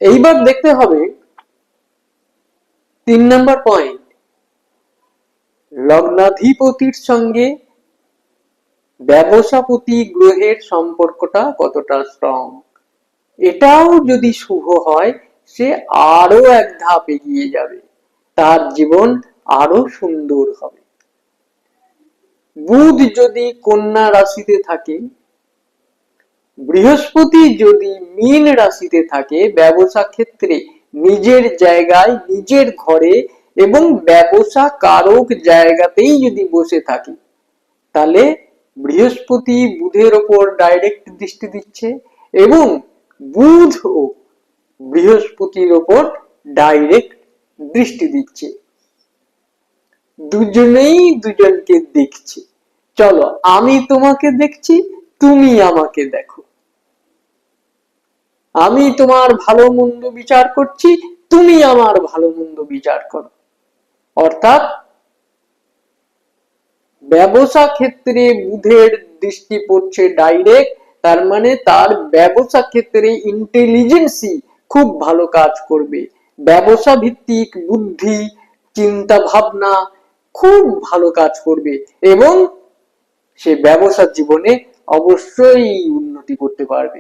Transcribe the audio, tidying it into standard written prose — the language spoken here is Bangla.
এইবার দেখতে হবে 3 নম্বর পয়েন্ট, লগ্নাধিপতির সঙ্গে ব্যবসাপতি গ্রহের সম্পর্কটা কতটা স্ট্রং। এটাও যদি শুভ হয়, সে আরো এক ধাপ এগিয়ে যাবে, তার জীবন আরো সুন্দর হবে। বুধ যদি কন্যা রাশিতে থাকে, বৃহস্পতি যদি মীন রাশিতে থাকে, ব্যবসা ক্ষেত্রে নিজের জায়গায়, নিজের ঘরে এবং ব্যবসা কারক জায়গাতেই যদি বসে থাকে, তাহলে বৃহস্পতি বুধের ওপর ডাইরেক্ট দৃষ্টি দিচ্ছে এবং বুধ ও বৃহস্পতির ওপর ডাইরেক্ট দৃষ্টি দিচ্ছে, দুজনেই দুজনকে দেখছে। চলো, আমি তোমাকে দেখছি, তুমি আমাকে দেখো। আমি তোমার ভালো মন্দ বিচার করছি, তুমি আমার ভালো মন্দ বিচার করো। অর্থাৎ ব্যবসা ক্ষেত্রে বুধের দৃষ্টি পড়ছে ডাইরেক্ট, তার মানে তার ব্যবসা ক্ষেত্রে ইন্টেলিজেন্সি খুব ভালো কাজ করবে, ব্যবসা ভিত্তিক বুদ্ধি, চিন্তা ভাবনা খুব ভালো কাজ করবে এবং সে ব্যবসা জীবনে অবশ্যই উন্নতি করতে পারবে।